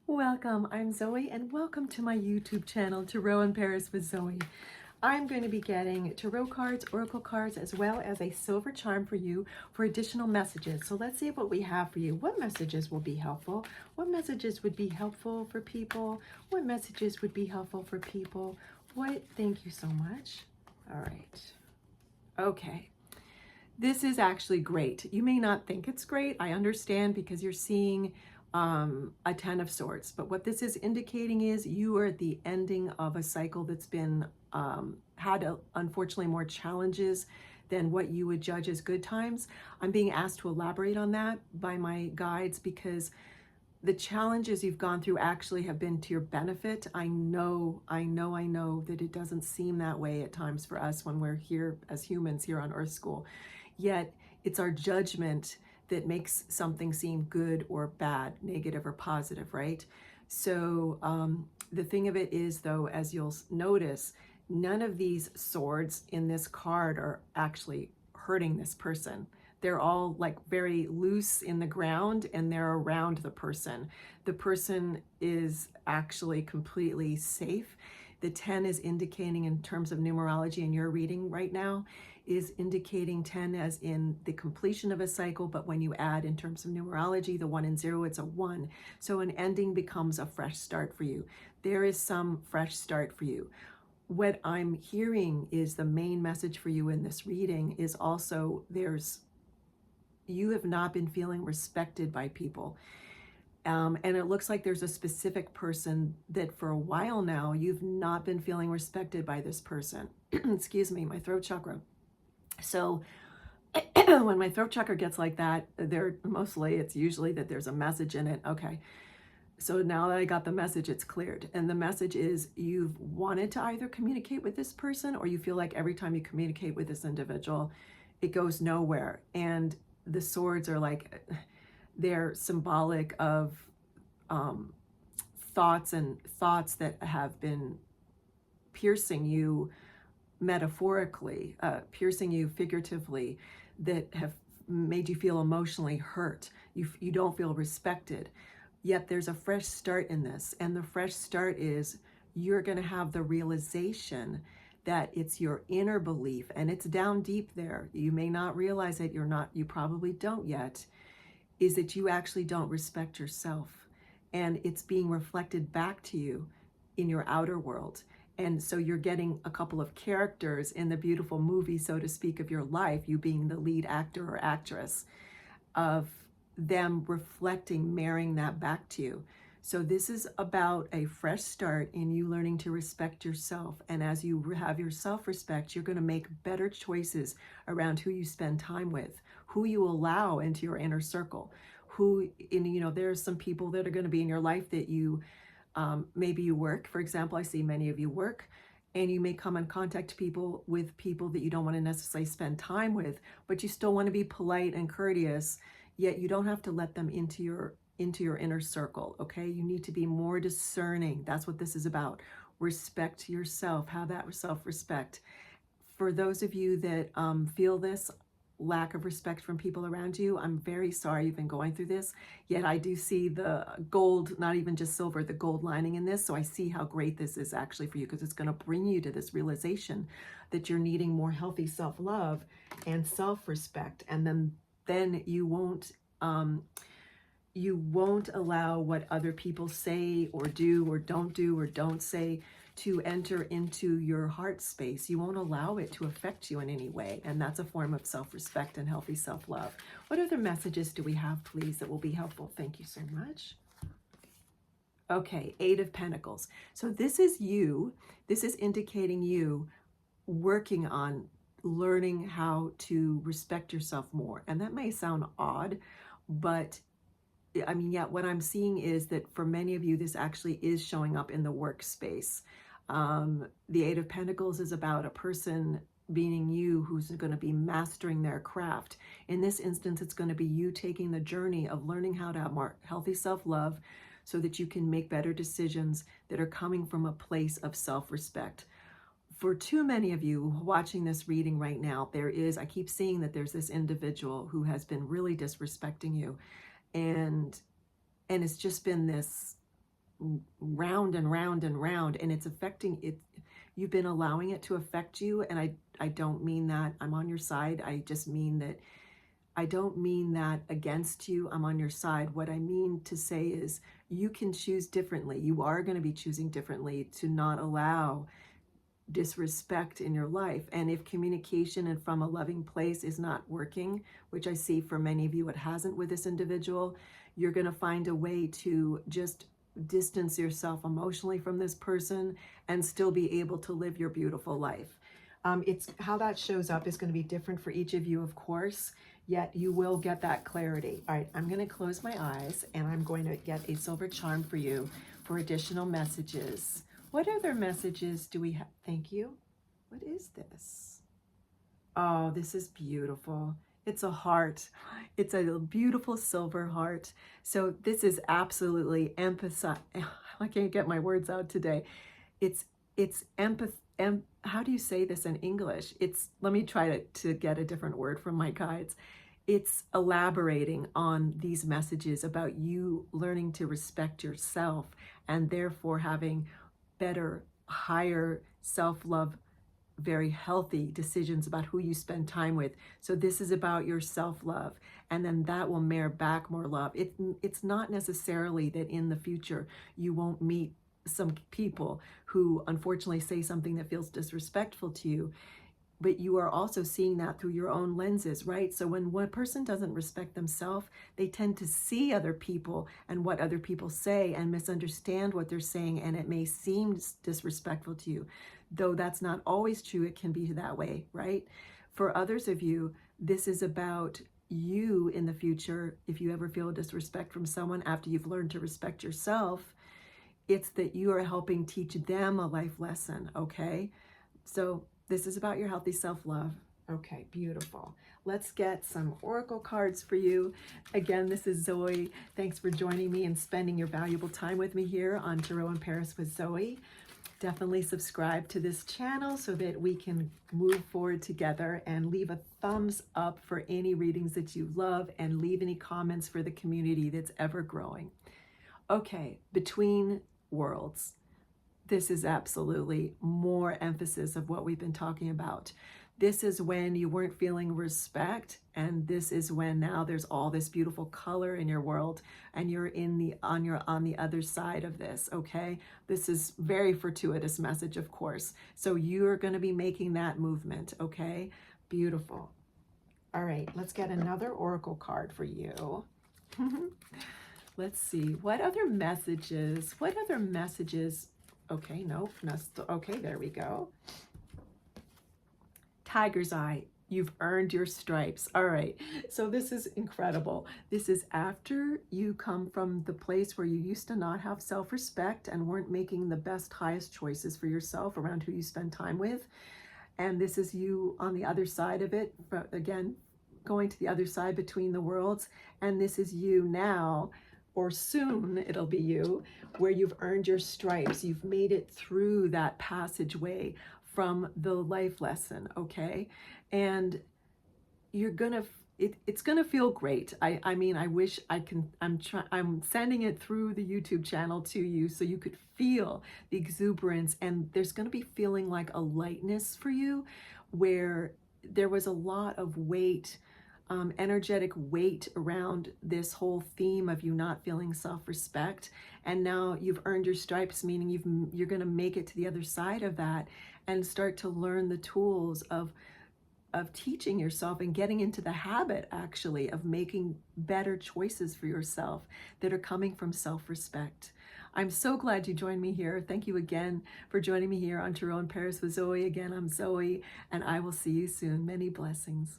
Welcome, I'm Zoe, and welcome to my YouTube channel, Tarot in Paris with Zoe. I'm going to be getting tarot cards, oracle cards, as well as a silver charm for you for additional messages. So let's see what we have for you. What messages will be helpful? What messages would be helpful for people? What messages would be helpful for people? Thank you so much. All right. Okay. This is actually great. You may not think it's great. I understand because you're seeing a 10 of swords. But what this is indicating is you are at the ending of a cycle that's been unfortunately more challenges than what you would judge as good times. I'm being asked to elaborate on that by my guides because the challenges you've gone through actually have been to your benefit. I know that it doesn't seem that way at times for us when we're here as humans here on Earth School. Yet it's our judgment that makes something seem good or bad, negative or positive, right? So the thing of it is, though, as you'll notice, none of these swords in this card are actually hurting this person. They're all like very loose in the ground and they're around the person. The person is actually completely safe. The 10 is indicating, in terms of numerology in your reading right now, is indicating 10 as in the completion of a cycle, but when you add in terms of numerology, the 1 and 0, it's a 1. So an ending becomes a fresh start for you. There is some fresh start for you. What I'm hearing is the main message for you in this reading is also you have not been feeling respected by people. And it looks like there's a specific person that for a while now, you've not been feeling respected by this person. Excuse me, my throat chakra. So when my throat chakra gets like that, it's usually that there's a message in it. Okay. So now that I got the message, it's cleared. And the message is you've wanted to either communicate with this person or you feel like every time you communicate with this individual, it goes nowhere. And the swords are like, they're symbolic of thoughts that have been piercing you metaphorically, piercing you figuratively, that have made you feel emotionally hurt. You don't feel respected. Yet there's a fresh start in this. And the fresh start is you're going to have the realization that it's your inner belief, and it's down deep there. You may not realize it. You probably don't yet, is that you actually don't respect yourself. And it's being reflected back to you in your outer world. And so you're getting a couple of characters in the beautiful movie, so to speak, of your life, you being the lead actor or actress, of them reflecting, marrying that back to you. So this is about a fresh start in you learning to respect yourself. And as you have your self-respect, you're going to make better choices around who you spend time with, who you allow into your inner circle, there's some people that are going to be in your life that you, maybe you work. For example, I see many of you work, and you may come in contact with people that you don't want to necessarily spend time with, but you still want to be polite and courteous, yet you don't have to let them into your inner circle, okay? You need to be more discerning. That's what this is about. Respect yourself, have that self-respect. For those of you that feel this lack of respect from people around you, I'm very sorry you've been going through this, yet I do see the gold, not even just silver, the gold lining in this. So I see how great this is actually for you, because it's going to bring you to this realization that you're needing more healthy self-love and self-respect. And then you won't allow what other people say or do or don't say to enter into your heart space. You won't allow it to affect you in any way. And that's a form of self-respect and healthy self-love. What other messages do we have, please, that will be helpful? Thank you so much. Okay, 8 of Pentacles. So this is you. This is indicating you working on learning how to respect yourself more. And that may sound odd, but I mean, yeah, what I'm seeing is that for many of you, this actually is showing up in the workspace. The 8 of Pentacles is about a person, meaning you, who's going to be mastering their craft. In this instance, it's going to be you taking the journey of learning how to have more healthy self-love so that you can make better decisions that are coming from a place of self-respect. For too many of you watching this reading right now, I keep seeing that there's this individual who has been really disrespecting you. And it's just been this round and round and round, and it's affecting it. You've been allowing it to affect you, and I don't mean that I'm on your side. I just mean that I don't mean that against you. I'm on your side. What I mean to say is you can choose differently. You are going to be choosing differently to not allow disrespect in your life. And if communication and from a loving place is not working, which I see for many of you it hasn't with this individual, you're going to find a way to just distance yourself emotionally from this person and still be able to live your beautiful life. It's how that shows up is going to be different for each of you, of course, yet you will get that clarity. All right, I'm going to close my eyes and I'm going to get a silver charm for you for additional messages. What other messages do we have? Thank you. What is this? Oh, this is beautiful. It's a heart. It's a beautiful silver heart. So this is absolutely emphasize. I can't get my words out today. It's empathy. How do you say this in English? Let me try to get a different word from my guides. It's elaborating on these messages about you learning to respect yourself and therefore having better, higher self-love, very healthy decisions about who you spend time with. So this is about your self-love, and then that will merit back more love. It's not necessarily that in the future you won't meet some people who unfortunately say something that feels disrespectful to you, but you are also seeing that through your own lenses, right? So when one person doesn't respect themselves, they tend to see other people and what other people say and misunderstand what they're saying, and it may seem disrespectful to you. Though that's not always true, it can be that way, right? For others of you, this is about you in the future. If you ever feel disrespect from someone after you've learned to respect yourself, it's that you are helping teach them a life lesson, okay? So this is about your healthy self-love. Okay, beautiful. Let's get some oracle cards for you. Again, this is Zoe. Thanks for joining me and spending your valuable time with me here on Tarot in Paris with Zoe. Definitely subscribe to this channel so that we can move forward together, and leave a thumbs up for any readings that you love, and leave any comments for the community that's ever growing. Okay, between worlds. This is absolutely more emphasis of what we've been talking about. This is when you weren't feeling respect, and this is when now there's all this beautiful color in your world, and you're on the other side of this, okay? This is very fortuitous message, of course. So you're going to be making that movement, okay? Beautiful. All right, let's get another oracle card for you. Let's see, what other messages? Okay, nope, okay, there we go. Tiger's Eye, you've earned your stripes. All right, so this is incredible. This is after you come from the place where you used to not have self-respect and weren't making the best, highest choices for yourself around who you spend time with. And this is you on the other side of it, again, going to the other side between the worlds. And this is you now, or soon it'll be you, where you've earned your stripes. You've made it through that passageway from the life lesson, okay? And you're gonna, it's gonna feel great. I mean, I wish I can, I'm sending it through the YouTube channel to you so you could feel the exuberance, and there's gonna be feeling like a lightness for you, where there was a lot of weight, energetic weight around this whole theme of you not feeling self-respect, and now you've earned your stripes, meaning you're going to make it to the other side of that and start to learn the tools of teaching yourself and getting into the habit actually of making better choices for yourself that are coming from self-respect. I'm so glad you joined me here. Thank you again for joining me here on Tarot in Paris with Zoe. Again, I'm Zoe, and I will see you soon. Many blessings.